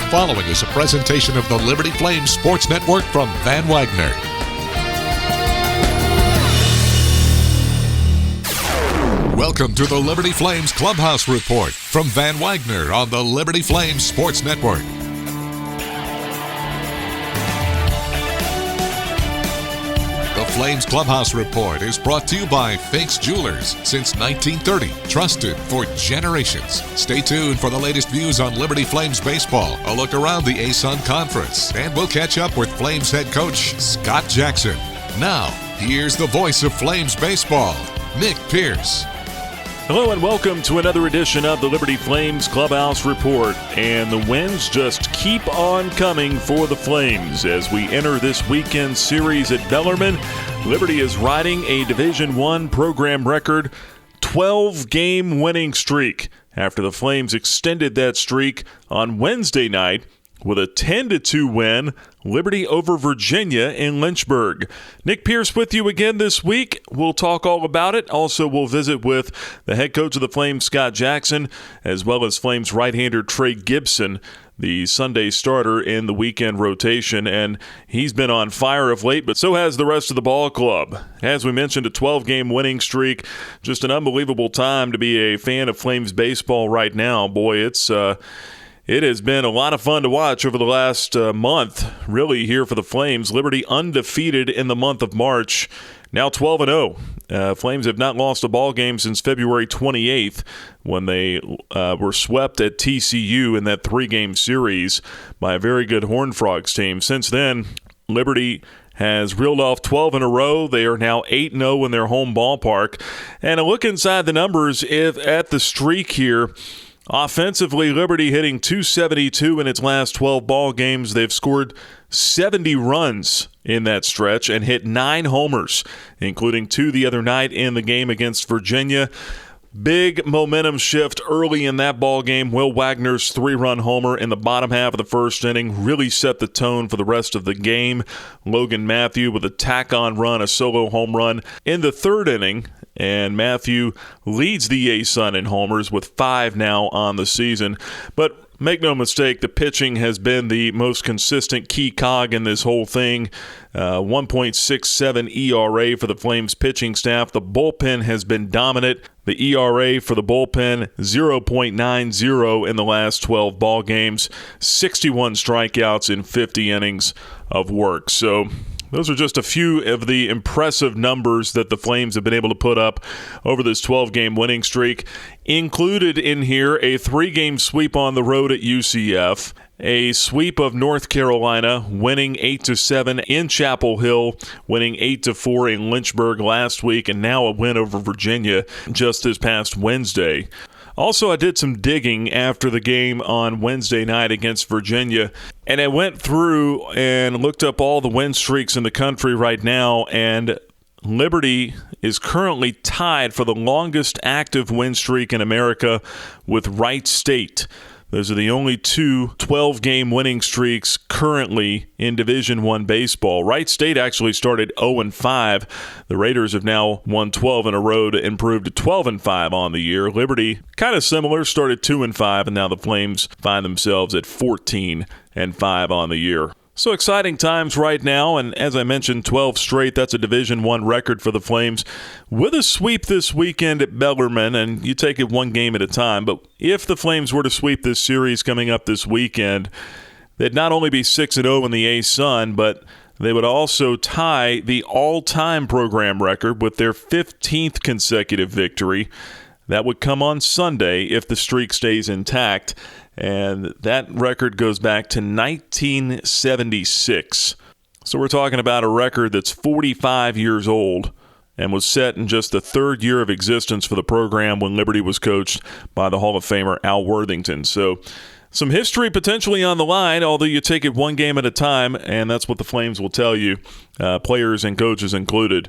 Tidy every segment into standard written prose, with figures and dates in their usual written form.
following is a presentation of the Liberty Flames Sports Network from Van Wagner. Welcome to the Liberty Flames Clubhouse Report from Van Wagner on the Liberty Flames Sports Network. The Flames Clubhouse Report is brought to you by Fakes Jewelers. Since 1930, trusted for generations. Stay tuned for the latest views on Liberty Flames baseball, a look around the ASUN Conference, and we'll catch up with Flames head coach Scott Jackson. Now, here's the voice of Flames baseball, Nick Pierce. Hello and welcome to another edition of the Liberty Flames Clubhouse Report. And the wins just keep on coming for the Flames as we enter this weekend series at Bellarmine. Liberty is riding a Division I program record 12-game winning streak after the Flames extended that streak on Wednesday night with a 10-2 win, Liberty over Virginia in Lynchburg. Nick Pierce with you again this week. We'll talk all about it. Also, we'll visit with the head coach of the Flames, Scott Jackson, as well as Flames right-hander Trey Gibson, the Sunday starter in the weekend rotation, and he's been on fire of late, but so has the rest of the ball club. As we mentioned, a 12-game winning streak, just an unbelievable time to be a fan of Flames baseball right now. Boy, it has been a lot of fun to watch over the last month, really, here for the Flames. Liberty undefeated in the month of March, now 12-0. Flames have not lost a ball game since February 28th when they were swept at TCU in that three-game series by a very good Horned Frogs team. Since then, Liberty has reeled off 12 in a row. They are now 8-0 in their home ballpark. And a look inside the numbers at the streak here. Offensively, Liberty hitting .272 in its last 12 ball games. They've scored 70 runs in that stretch and hit 9 homers, including 2 the other night in the game against Virginia. Big momentum shift early in that ball game. Will Wagner's 3-run homer in the bottom half of the first inning really set the tone for the rest of the game. Logan Matthew with a tack-on run, a solo home run in the third inning. And Matthew leads the ASUN in homers with 5 now on the season. But make no mistake, the pitching has been the most consistent key cog in this whole thing. 1.67 ERA for the Flames pitching staff. The bullpen has been dominant. The ERA for the bullpen, 0.90 in the last 12 ball games. 61 strikeouts in 50 innings of work. So those are just a few of the impressive numbers that the Flames have been able to put up over this 12-game winning streak. Included in here, a 3-game sweep on the road at UCF, a sweep of North Carolina, winning 8-7 in Chapel Hill, winning 8-4 in Lynchburg last week, and now a win over Virginia just this past Wednesday. Also, I did some digging after the game on Wednesday night against Virginia, and I went through and looked up all the win streaks in the country right now, and Liberty is currently tied for the longest active win streak in America with Wright State. Those are the only 2 12-game winning streaks currently in Division I baseball. Wright State actually started 0-5. The Raiders have now won 12 in a row to improve to 12-5 on the year. Liberty, kind of similar, started 2-5, and now the Flames find themselves at 14-5 on the year. So exciting times right now, and as I mentioned, 12 straight. That's a Division I record for the Flames. With a sweep this weekend at Bellarmine, and you take it one game at a time, but if the Flames were to sweep this series coming up this weekend, they'd not only be 6-0 in the ASUN, but they would also tie the all-time program record with their 15th consecutive victory. That would come on Sunday if the streak stays intact. And that record goes back to 1976. So we're talking about a record that's 45 years old and was set in just the third year of existence for the program when Liberty was coached by the Hall of Famer Al Worthington. So some history potentially on the line, although you take it one game at a time, and that's what the Flames will tell you, players and coaches included.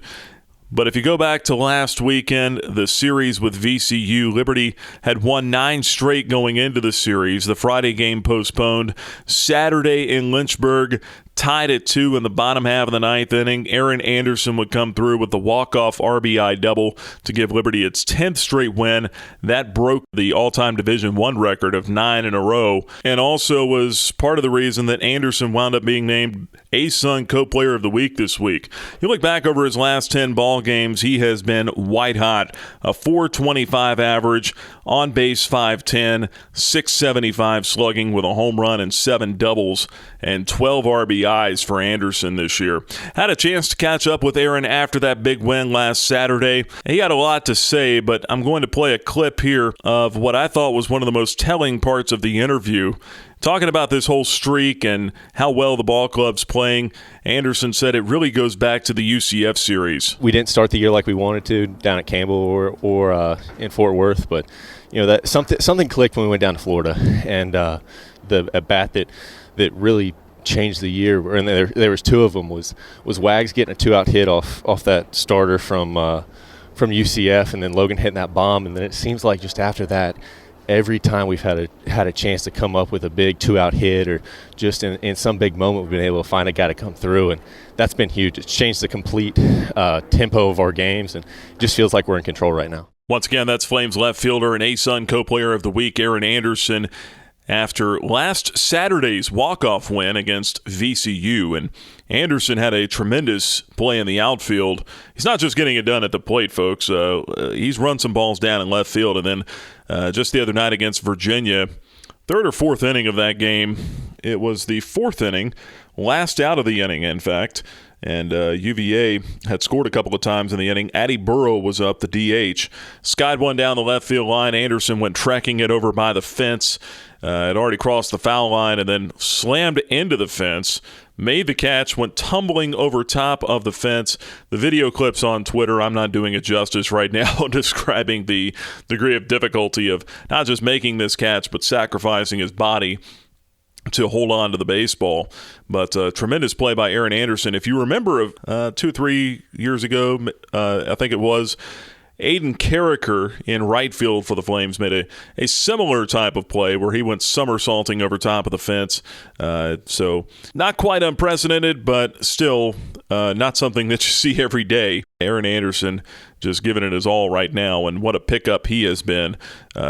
But if you go back to last weekend, the series with VCU, Liberty had won 9 straight going into the series. The Friday game postponed. Saturday in Lynchburg, tied at 2 in the bottom half of the ninth inning. Aaron Anderson would come through with the walk-off RBI double to give Liberty its 10th straight win. That broke the all-time Division I record of 9 in a row, and also was part of the reason that Anderson wound up being named ASUN Co-Player of the Week this week. You look back over his last 10 ball games, he has been white hot. A .425 average, on base .510, .675 slugging with a home run and 7 doubles, and 12 RBIs for Anderson this year. Had a chance to catch up with Aaron after that big win last Saturday. He had a lot to say, but I'm going to play a clip here of what I thought was one of the most telling parts of the interview. Talking about this whole streak and how well the ball club's playing, Anderson said it really goes back to the UCF series. We didn't start the year like we wanted to down at Campbell or in Fort Worth, but that something clicked when we went down to Florida, and the at bat that really changed the year. And there was 2 of them was Wags getting a 2-out hit off that starter from UCF, and then Logan hitting that bomb, and then it seems like just after that, every time we've had a chance to come up with a big 2-out hit or just in some big moment, we've been able to find a guy to come through, and that's been huge. It's changed the complete tempo of our games, and it just feels like we're in control right now. Once again, that's Flames left fielder and ASUN Co-Player of the Week, Aaron Anderson, after last Saturday's walk-off win against VCU. And Anderson had a tremendous play in the outfield. He's not just getting it done at the plate, folks. He's run some balls down in left field. And then just the other night against Virginia, third or fourth inning of that game, it was the fourth inning, last out of the inning, in fact. And UVA had scored a couple of times in the inning. Addy Burrow was up, the DH. Skied one down the left field line. Anderson went tracking it over by the fence. It already crossed the foul line and then slammed into the fence. Made the catch, went tumbling over top of the fence. The video clip's on Twitter. I'm not doing it justice right now, describing the degree of difficulty of not just making this catch, but sacrificing his body to hold on to the baseball. But tremendous play by Aaron Anderson. If you remember 2 or 3 years ago, I think it was, Aiden Carricker in right field for the Flames made a similar type of play where he went somersaulting over top of the fence. So not quite unprecedented, but still not something that you see every day. Aaron Anderson just giving it his all right now, and what a pickup he has been.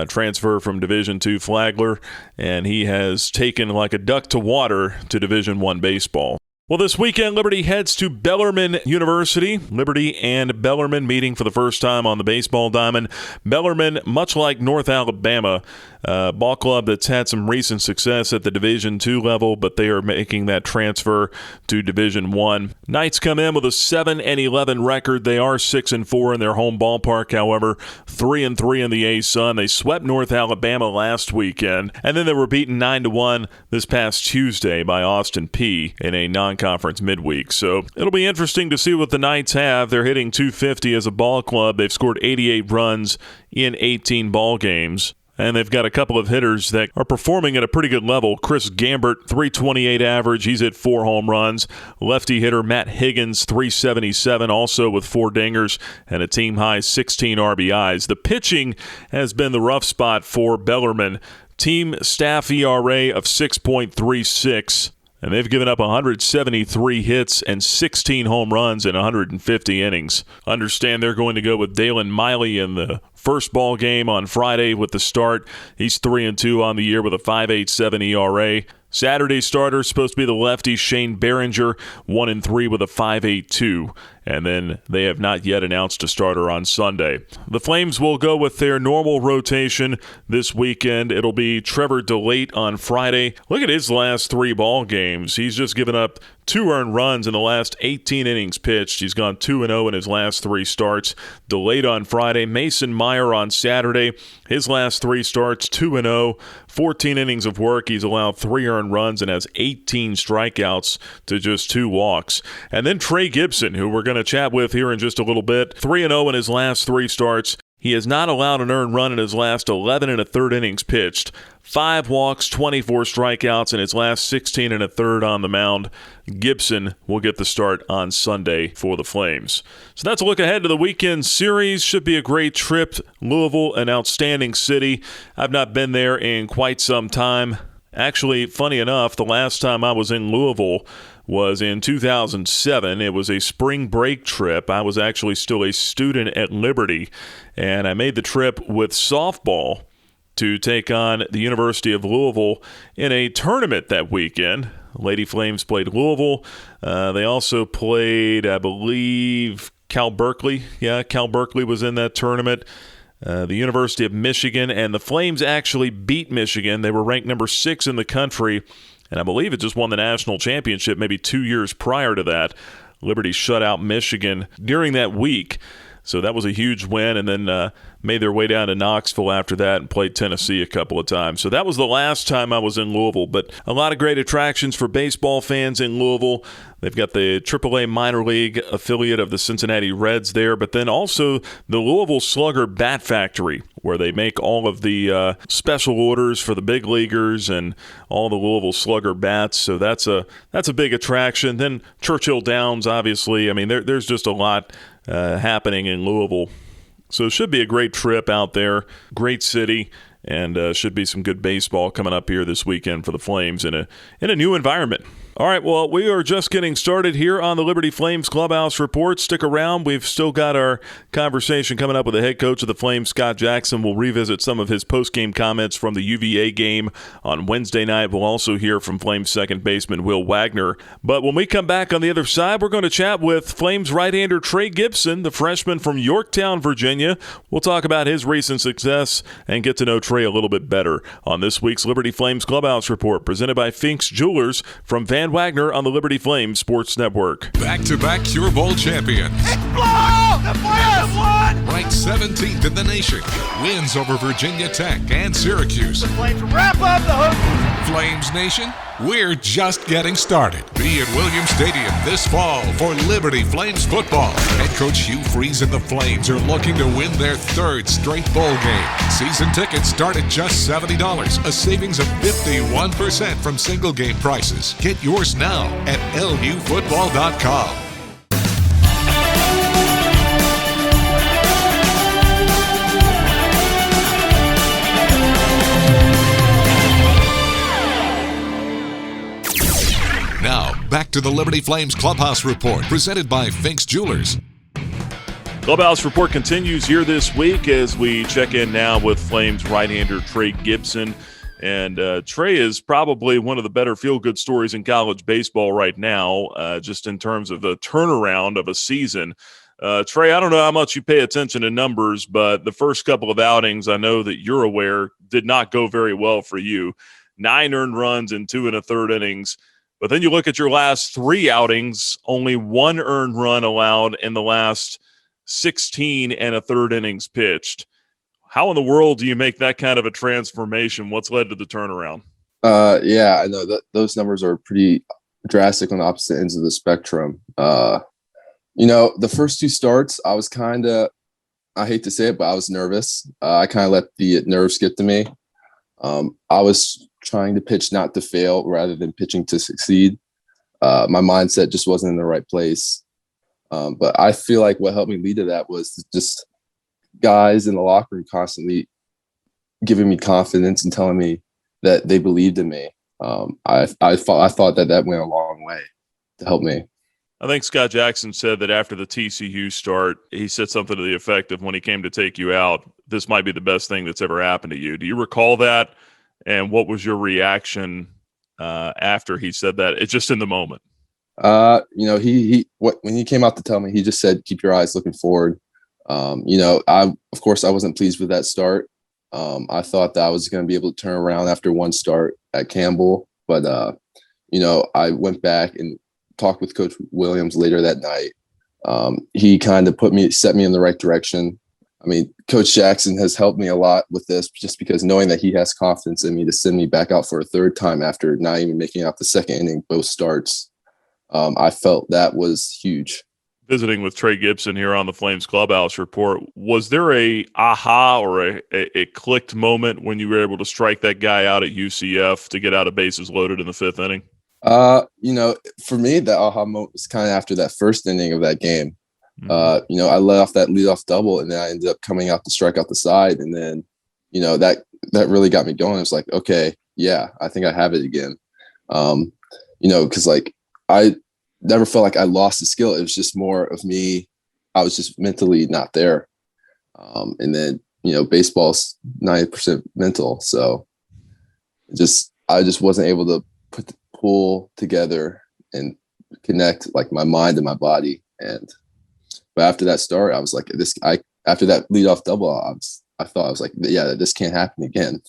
Transfer from Division II Flagler, and he has taken like a duck to water to Division I baseball. Well, this weekend, Liberty heads to Bellarmine University. Liberty and Bellarmine meeting for the first time on the baseball diamond. Bellarmine, much like North Alabama, ball club that's had some recent success at the Division II level, but they are making that transfer to Division I. Knights come in with a 7-11 record. They are 6-4 in their home ballpark, however, 3-3 in the ASUN. They swept North Alabama last weekend, and then they were beaten 9-1 this past Tuesday by Austin Peay in a non-conference midweek. So it'll be interesting to see what the Knights have. They're hitting .250 as a ball club. They've scored 88 runs in 18 ball games. And they've got a couple of hitters that are performing at a pretty good level. Chris Gambert, .328 average. He's hit 4 home runs. Lefty hitter Matt Higgins, .377, also with 4 dingers and a team-high 16 RBIs. The pitching has been the rough spot for Bellarmine. Team staff ERA of 6.36. And they've given up 173 hits and 16 home runs in 150 innings. Understand they're going to go with Dalen Miley in the first ball game on Friday with the start. He's 3-2 on the year with a 5.87 ERA. Saturday starter is supposed to be the lefty Shane Behringer, 1-3 with a 5.82. And then they have not yet announced a starter on Sunday. The Flames will go with their normal rotation this weekend. It'll be Trevor DeLate on Friday. Look at his last 3 ball games. He's just given up 2 earned runs in the last 18 innings pitched. He's gone 2-0 in his last 3 starts. DeLate on Friday. Mason Meyer on Saturday. His last 3 starts, 2-0, 14 innings of work. He's allowed 3 earned runs and has 18 strikeouts to just 2 walks. And then Trey Gibson, who we're going to chat with here in just a little bit, 3-0 in his last 3 starts. He has not allowed an earned run in his last 11 1/3 innings pitched. 5 walks, 24 strikeouts in his last 16 1/3 on the mound. Gibson will get the start on Sunday for the Flames. So that's a look ahead to the weekend series. Should be a great trip. Louisville, an outstanding city. I've not been there in quite some time. Actually, funny enough, the last time I was in Louisville was in 2007. It was a spring break trip. I was actually still a student at Liberty, and I made the trip with softball to take on the University of Louisville in a tournament that weekend. Lady Flames played Louisville. They also played, I believe, Cal Berkeley. Yeah, Cal Berkeley was in that tournament. The University of Michigan, and the Flames actually beat Michigan. They were ranked number 6 in the country, and I believe it just won the national championship maybe 2 years prior to that. Liberty shut out Michigan during that week. So that was a huge win, and then made their way down to Knoxville after that and played Tennessee a couple of times. So that was the last time I was in Louisville, but a lot of great attractions for baseball fans in Louisville. They've got the AAA minor league affiliate of the Cincinnati Reds there, but then also the Louisville Slugger Bat Factory, where they make all of the special orders for the big leaguers and all the Louisville Slugger bats. So that's a big attraction. Then Churchill Downs, obviously. I mean, there's just a lot happening in Louisville. So it should be a great trip out there, great city, and should be some good baseball coming up here this weekend for the Flames in a new environment. All right, well, we are just getting started here on the Liberty Flames Clubhouse Report. Stick around. We've still got our conversation coming up with the head coach of the Flames, Scott Jackson. We'll revisit some of his post-game comments from the UVA game on Wednesday night. We'll also hear from Flames second baseman Will Wagner. But when we come back on the other side, we're going to chat with Flames right-hander Trey Gibson, the freshman from Yorktown, Virginia. We'll talk about his recent success and get to know Trey a little bit better on this week's Liberty Flames Clubhouse Report, presented by Fink's Jewelers from Van Wagner on the Liberty Flames Sports Network. Back-to-back Cure Bowl champion. Explode! The Flames won! Ranked 17th in the nation. Wins over Virginia Tech and Syracuse. The Flames wrap up the hook. Flames Nation, we're just getting started. Be at Williams Stadium this fall for Liberty Flames football. Head coach Hugh Freeze and the Flames are looking to win their 3rd straight bowl game. Season tickets start at just $70, a savings of 51% from single game prices. Get yours now at lufootball.com. Now, back to the Liberty Flames Clubhouse Report, presented by Fink's Jewelers. Clubhouse Report continues here this week as we check in now with Flames right-hander Trey Gibson. And Trey is probably one of the better feel-good stories in college baseball right now, just in terms of the turnaround of a season. Trey, I don't know how much you pay attention to numbers, but the first couple of outings, I know that you're aware, did not go very well for you. 9 earned runs in 2 1/3 innings. But then you look at your last 3 outings, only 1 earned run allowed in the last 16 1/3 innings pitched. How in the world do you make that kind of a transformation? What's led to the turnaround? Yeah, I know that those numbers are pretty drastic on the opposite ends of the spectrum. The first 2 starts, I was I hate to say it, but I was nervous. I kind of let the nerves get to me. I was trying to pitch not to fail rather than pitching to succeed. My mindset just wasn't in the right place. But I feel like what helped me lead to that was just guys in the locker room constantly giving me confidence and telling me that they believed in me. I thought that went a long way to help me. I think Scott Jackson said that after the TCU start, he said something to the effect of when he came to take you out, this might be the best thing that's ever happened to you. Do you recall that? And what was your reaction after he said that? It's just in the moment. When he came out to tell me, he just said, keep your eyes looking forward. I wasn't pleased with that start. I thought that I was going to be able to turn around after 1 start at Campbell, but I went back and talked with Coach Williams later that night. He kind of set me in the right direction. I mean, Coach Jackson has helped me a lot with this just because knowing that he has confidence in me to send me back out for a 3rd time after not even making out the 2nd inning, both starts. I felt that was huge. Visiting with Trey Gibson here on the Flames Clubhouse Report, was there a aha or a clicked moment when you were able to strike that guy out at UCF to get out of bases loaded in the 5th inning? For me, the aha moment was kind of after that 1st inning of that game. I let off that leadoff double, and then I ended up coming out to strike out the side, and then that really got me going. It was like, okay, yeah, I think I have it again. Because I never felt like I lost the skill. It was just more of me. I was just mentally not there. And then, baseball's 90% mental. So I just wasn't able to pull together and connect like my mind and my body. But after that start, I was like, after that leadoff double, I thought, I was like, yeah, this can't happen again.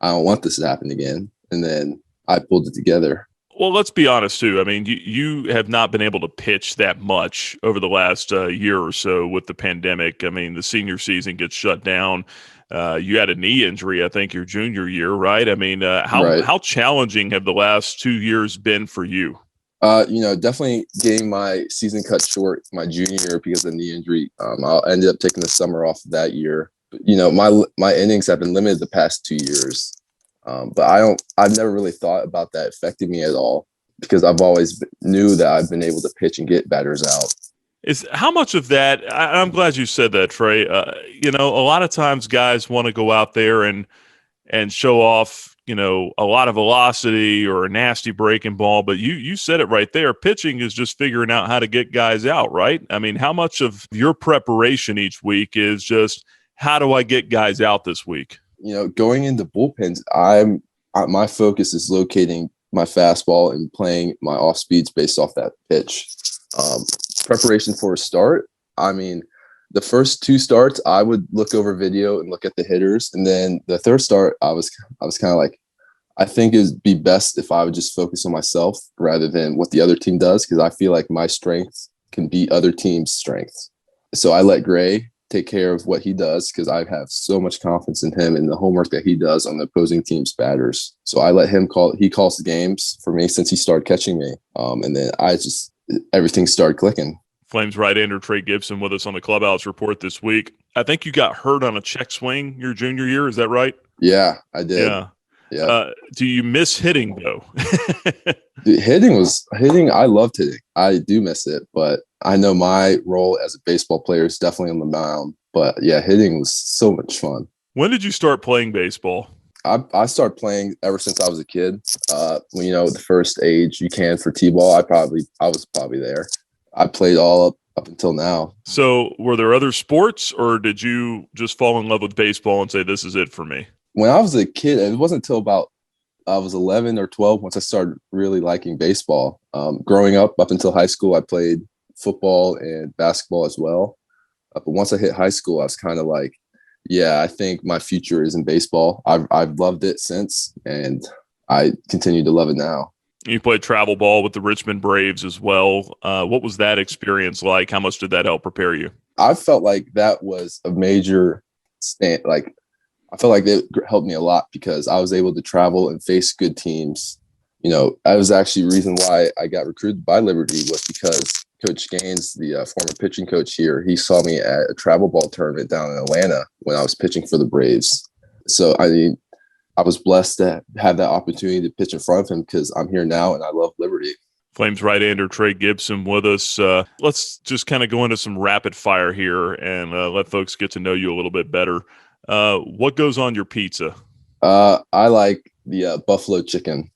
I don't want this to happen again. And then I pulled it together. Well, let's be honest, too. I mean, you have not been able to pitch that much over the last year or so with the pandemic. I mean, the senior season gets shut down. You had a knee injury, I think, your junior year, right? I mean, how challenging have the last 2 years been for you? Definitely getting my season cut short my junior year because of the knee injury. I ended up taking the summer off of that year. My innings have been limited the past 2 years. But I've never really thought about that affecting me at all because I've always knew that I've been able to pitch and get batters out. How much of that, I'm glad you said that, Trey. A lot of times guys want to go out there and show off, a lot of velocity or a nasty breaking ball. But you said it right there. Pitching is just figuring out how to get guys out, right? I mean, how much of your preparation each week is just how do I get guys out this week? Going into bullpens, my focus is locating my fastball and playing my off speeds based off that pitch. Preparation for a start. I mean, the first 2 starts, I would look over video and look at the hitters, and then the third start, I was kind of like, I think it'd be best if I would just focus on myself rather than what the other team does, because I feel like my strengths can beat other teams' strengths. So I let Gray take care of what he does because I have so much confidence in him and the homework that he does on the opposing team's batters. So I let him he calls the games for me since he started catching me. And then everything started clicking. Flames right-hander Trey Gibson with us on the Clubhouse Report this week. I think you got hurt on a check swing your junior year. Is that right? Yeah, I did. Yeah. Do you miss hitting though? Dude, hitting. I loved hitting. I do miss it, but I know my role as a baseball player is definitely on the mound. But yeah, hitting was so much fun. When did you start playing baseball? I started playing ever since I was a kid. The first age you can for T-ball, I was probably there. I played all up until now. So were there other sports, or did you just fall in love with baseball and say, this is it for me? When I was a kid, it wasn't until about I was 11 or 12 once I started really liking baseball. Growing up until high school, I played football and basketball as well. But once I hit high school, I was kind of like, yeah, I think my future is in baseball. I've loved it since, and I continue to love it now. You played travel ball with the Richmond Braves as well. What was that experience like? How much did that help prepare you? I felt like that was a major I felt like it helped me a lot because I was able to travel and face good teams. That was actually the reason why I got recruited by Liberty was because Coach Gaines, the former pitching coach here, he saw me at a travel ball tournament down in Atlanta when I was pitching for the Braves. So, I was blessed to have that opportunity to pitch in front of him because I'm here now and I love Liberty. Flames right-hander Trey Gibson with us. Let's just kind of go into some rapid fire here and let folks get to know you a little bit better. What goes on your pizza? I like the buffalo chicken.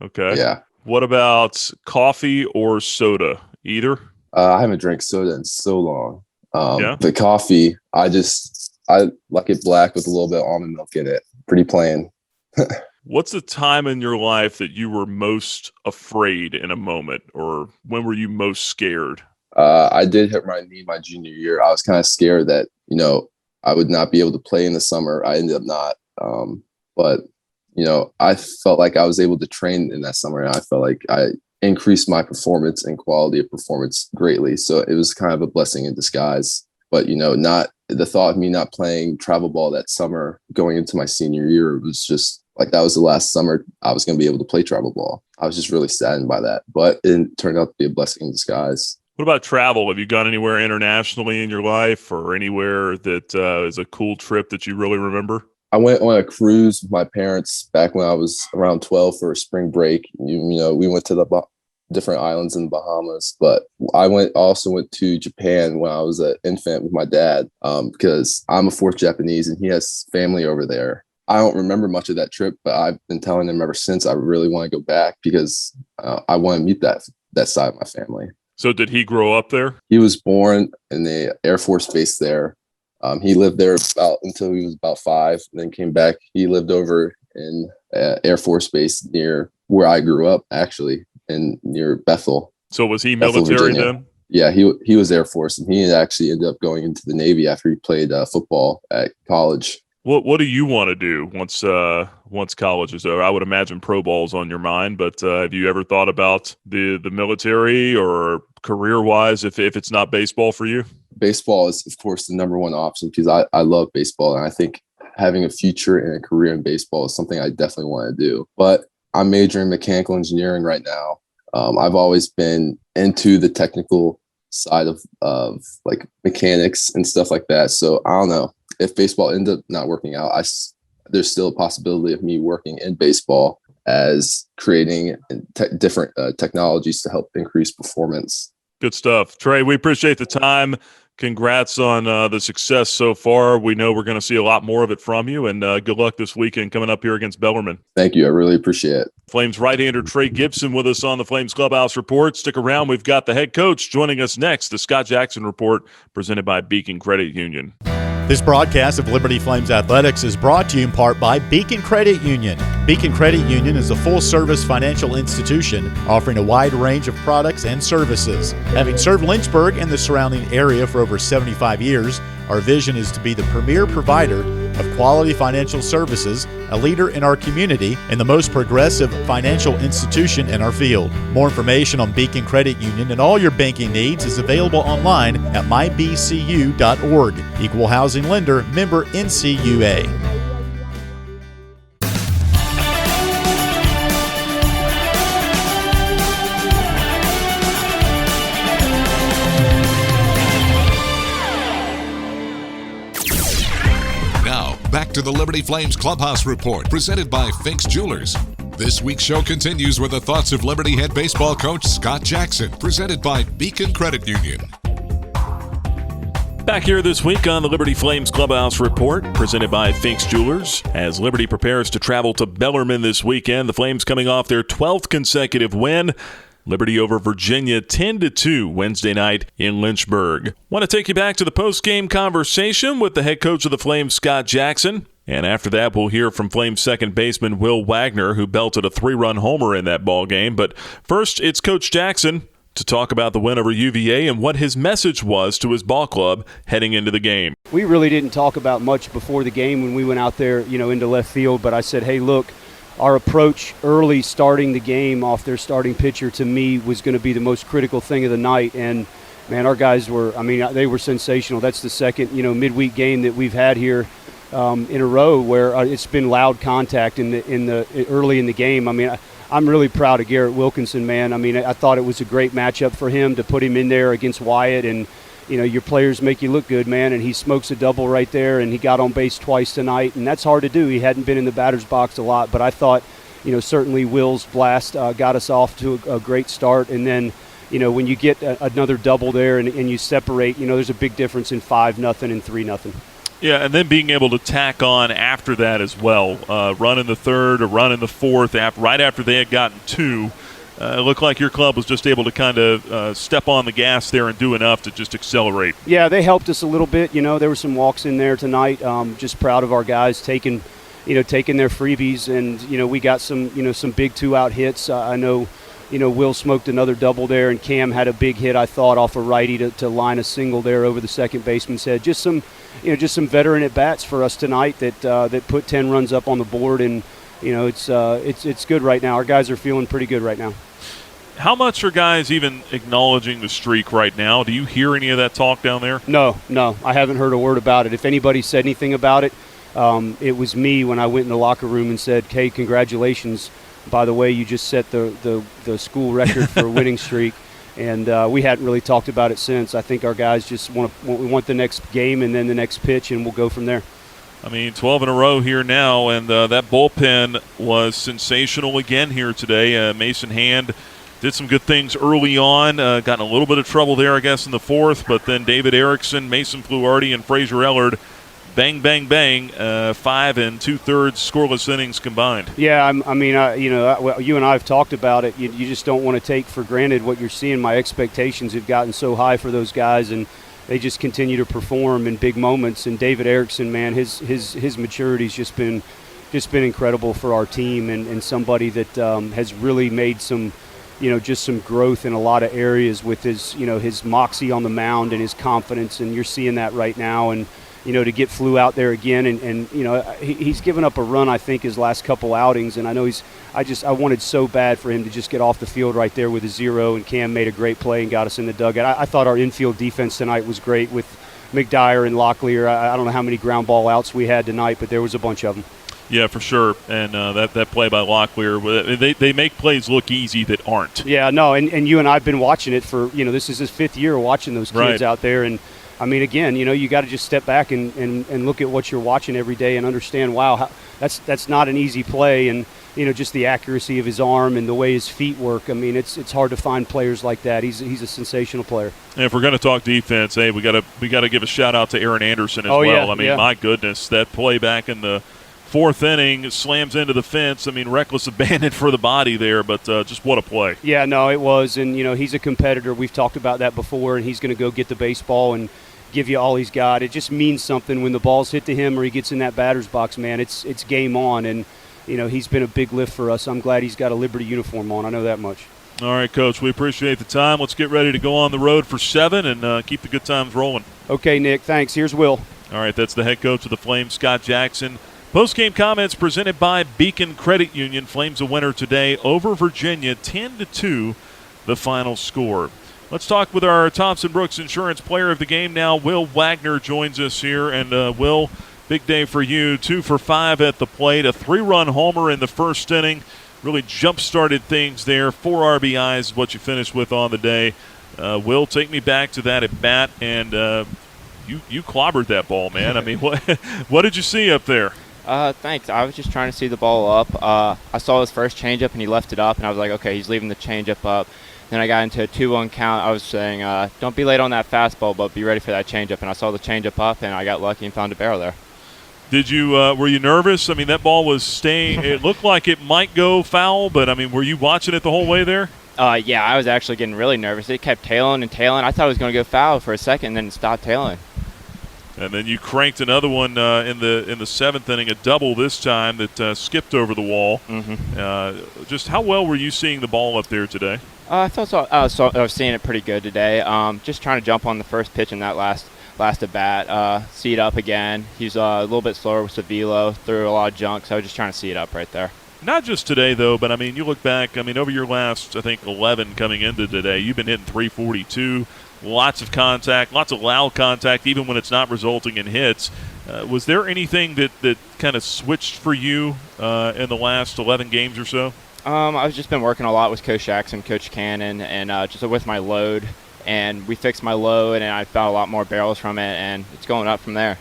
Okay. Yeah. What about coffee or soda? Either? I haven't drank soda in so long. The coffee, I like it black with a little bit of almond milk in it. Pretty plain. What's the time in your life that you were most afraid in a moment, or when were you most scared? I did hit my knee my junior year. I was kind of scared that, I would not be able to play in the summer. I ended up not. But I felt like I was able to train in that summer, and I felt like I increased my performance and quality of performance greatly. So it was kind of a blessing in disguise. But, not the thought of me not playing travel ball that summer going into my senior year was just like that was the last summer I was going to be able to play travel ball. I was just really saddened by that. But it turned out to be a blessing in disguise. What about travel? Have you gone anywhere internationally in your life or anywhere that is a cool trip that you really remember? I went on a cruise with my parents back when I was around 12 for a spring break. We went to the different islands in the Bahamas, but I also went to Japan when I was an infant with my dad because I'm a fourth Japanese and he has family over there. I don't remember much of that trip, but I've been telling him ever since I really want to go back because I want to meet that side of my family. So did he grow up there? He was born in the Air Force Base there. He lived there until he was about 5, and then came back. He lived over in Air Force Base near where I grew up, actually, near Bethel. So was he military then? Yeah, he was Air Force, and he actually ended up going into the Navy after he played football at college. What do you want to do once college is over? I would imagine pro ball's on your mind, but have you ever thought about the military or career-wise if it's not baseball for you? Baseball is, of course, the number one option because I love baseball, and I think having a future and a career in baseball is something I definitely want to do. But I'm majoring in mechanical engineering right now. I've always been into the technical side of like mechanics and stuff like that. So I don't know. If baseball ends up not working out, there's still a possibility of me working in baseball as creating different technologies to help increase performance. Good stuff. Trey, we appreciate the time. Congrats on the success so far. We know we're going to see a lot more of it from you, and good luck this weekend coming up here against Bellarmine. Thank you. I really appreciate it. Flames right-hander Trey Gibson with us on the Flames Clubhouse Report. Stick around. We've got the head coach joining us next, the Scott Jackson Report, presented by Beacon Credit Union. This broadcast of Liberty Flames Athletics is brought to you in part by Beacon Credit Union. Beacon Credit Union is a full-service financial institution offering a wide range of products and services. Having served Lynchburg and the surrounding area for over 75 years, our vision is to be the premier provider of quality financial services, a leader in our community, and the most progressive financial institution in our field. More information on Beacon Credit Union and all your banking needs is available online at mybcu.org. Equal housing lender, member NCUA. Back to the Liberty Flames Clubhouse Report, presented by Fink's Jewelers. This week's show continues with the thoughts of Liberty head baseball coach Scott Jackson, presented by Beacon Credit Union. Back here this week on the Liberty Flames Clubhouse Report, presented by Fink's Jewelers. As Liberty prepares to travel to Bellarmine this weekend, the Flames coming off their 12th consecutive win. Liberty over Virginia 10-2 Wednesday night in Lynchburg. Want to take you back to the post-game conversation with the head coach of the Flames, Scott Jackson. And after that, we'll hear from Flames second baseman Will Wagner, who belted a 3-run homer in that ball game. But first, it's Coach Jackson to talk about the win over UVA and what his message was to his ball club heading into the game. We really didn't talk about much before the game when we went out there, into left field. But I said, hey, look, our approach early starting the game off their starting pitcher to me was going to be the most critical thing of the night. And, man, our guys they were sensational. That's the second, midweek game that we've had here in a row where it's been loud contact in the early in the game. I'm really proud of Garrett Wilkinson, man. I thought it was a great matchup for him to put him in there against Wyatt, and your players make you look good, man, and he smokes a double right there, and he got on base twice tonight, and that's hard to do. He hadn't been in the batter's box a lot, but I thought, certainly Will's blast got us off to a great start, and then, when you get another double there and you separate, there's a big difference in 5-0 and 3-0. Yeah, and then being able to tack on after that as well, run in the third, a run in the fourth, right after they had gotten 2. It looked like your club was just able to kind of step on the gas there and do enough to just accelerate. Yeah, they helped us a little bit. There were some walks in there tonight. Just proud of our guys taking their freebies, and we got some big 2-out hits. I know Will smoked another double there, and Cam had a big hit, I thought, off a righty to line a single there over the second baseman's head. Just some veteran at bats for us tonight that put 10 runs up on the board, and it's good right now. Our guys are feeling pretty good right now. How much are guys even acknowledging the streak right now? Do you hear any of that talk down there? No, I haven't heard a word about it. If anybody said anything about it, it was me when I went in the locker room and said, hey, congratulations. By the way, you just set the school record for a winning streak. And we hadn't really talked about it since. I think our guys just want the next game and then the next pitch, and we'll go from there. 12 in a row here now, and that bullpen was sensational again here today. Mason Hand did some good things early on, got in a little bit of trouble there, I guess, in the fourth, but then David Erickson, Mason Fluharty, and Fraser Ellard bang, bang, bang, 5 2/3 scoreless innings combined. Yeah, you and I have talked about it. You just don't want to take for granted what you're seeing. My expectations have gotten so high for those guys, and they just continue to perform in big moments. And David Erickson, man, his maturity's just been incredible for our team, and somebody that has really made some, just some growth in a lot of areas with his moxie on the mound and his confidence, and you're seeing that right now. And to get Flew out there again, and he's given up a run, I think, his last couple outings, and I know I wanted so bad for him to just get off the field right there with a 0, and Cam made a great play and got us in the dugout. I thought our infield defense tonight was great with McDyer and Locklear. I don't know how many ground ball outs we had tonight, but there was a bunch of them. Yeah, for sure. And that play by Locklear, they make plays look easy that aren't. Yeah, no, and you and I have been watching it for, this is his 5th year watching those kids out there. And, I mean, again, you got to just step back and look at what you're watching every day and understand, wow, that's not an easy play. And, just the accuracy of his arm and the way his feet work. I mean, it's hard to find players like that. He's a sensational player. And if we're going to talk defense, hey, we got to give a shout-out to Aaron Anderson as well. Yeah, I mean, my goodness, that play back in the 4th inning, slams into the fence. I mean, reckless abandon for the body there, but just what a play. Yeah, no, it was. And, he's a competitor. We've talked about that before, and he's going to go get the baseball and give you all he's got. It just means something when the ball's hit to him or he gets in that batter's box, man. It's game on, and, he's been a big lift for us. I'm glad he's got a Liberty uniform on. I know that much. All right, Coach, we appreciate the time. Let's get ready to go on the road for 7 and keep the good times rolling. Okay, Nick, thanks. Here's Will. All right, that's the head coach of the Flames, Scott Jackson. Post-game comments presented by Beacon Credit Union. Flames a winner today over Virginia, 10-2, the final score. Let's talk with our Thompson Brooks Insurance Player of the Game now. Will Wagner joins us here. And, Will, big day for you. 2 for 5 at the plate, a 3-run homer in the first inning. Really jump-started things there. 4 RBIs is what you finished with on the day. Will, take me back to that at bat, and you clobbered that ball, man. I mean, what did you see up there? Thanks. I was just trying to see the ball up. I saw his first changeup, and he left it up, and I was like, okay, he's leaving the changeup up. Then I got into a 2-1 count. I was saying, don't be late on that fastball, but be ready for that changeup. And I saw the changeup up, and I got lucky and found a barrel there. Did you? Were you nervous? I mean, that ball was staying. It looked like it might go foul, but I mean, were you watching it the whole way there? Yeah, I was actually getting really nervous. It kept tailing and tailing. I thought it was going to go foul for a second, and then it stopped tailing. And then you cranked another one in the 7th inning, a double this time that skipped over the wall. Mm-hmm. Just how well were you seeing the ball up there today? I thought so. I was seeing it pretty good today. Just trying to jump on the first pitch in that last at bat. See it up again. He's a little bit slower with the velo. Threw a lot of junk, so I was just trying to see it up right there. Not just today, though, but, I mean, you look back, I mean, over your last, I think, 11 coming into today, you've been hitting .342, lots of contact, lots of loud contact, even when it's not resulting in hits. Was there anything that kind of switched for you in the last 11 games or so? I've just been working a lot with Coach Jackson, Coach Cannon, and just with my load. And we fixed my load, and I found a lot more barrels from it, and it's going up from there.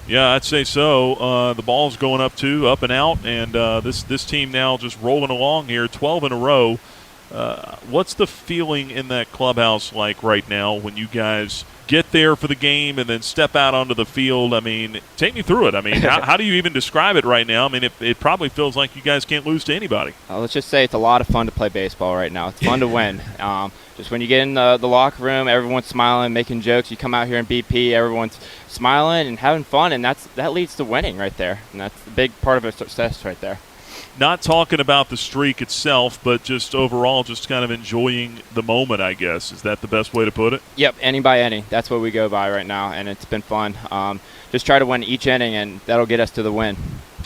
Yeah, I'd say so. The ball's going up, too, up and out, and this team now just rolling along here, 12 in a row. What's the feeling in that clubhouse like right now when you guys get there for the game and then step out onto the field? I mean, take me through it. I mean, how do you even describe it right now? I mean, it probably feels like you guys can't lose to anybody. Let's just say it's a lot of fun to play baseball right now. It's fun to win. Just when you get in the locker room, everyone's smiling, making jokes. You come out here in BP, everyone's smiling and having fun, and that leads to winning right there. And that's the big part of our success right there. Not talking about the streak itself, but just overall just kind of enjoying the moment, I guess. Is that the best way to put it? Yep, inning by inning. That's what we go by right now, and it's been fun. Just try to win each inning, and that'll get us to the win.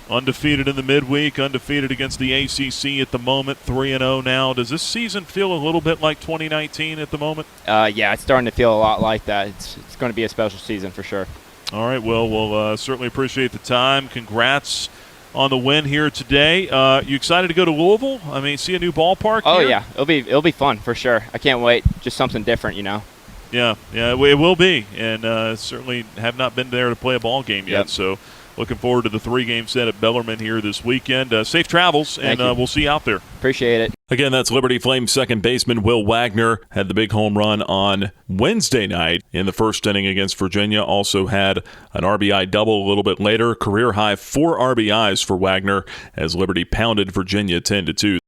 Undefeated in the midweek, undefeated against the ACC at the moment, 3-0 now. Does this season feel a little bit like 2019 at the moment? Yeah, it's starting to feel a lot like that. It's going to be a special season for sure. All right, well, we'll certainly appreciate the time. Congrats on the win here today. You excited to go to Louisville? I mean, see a new ballpark Oh, here? yeah. It'll be fun for sure. I can't wait. Just something different, you know. Yeah, it will be. And certainly have not been there to play a ball game yet. Yep. So looking forward to the 3-game set at Bellarmine here this weekend. Safe travels, and we'll see you out there. Appreciate it. Again, that's Liberty Flames second baseman Will Wagner. Had the big home run on Wednesday night in the first inning against Virginia. Also had an RBI double a little bit later. Career high 4 RBIs for Wagner as Liberty pounded Virginia 10-2.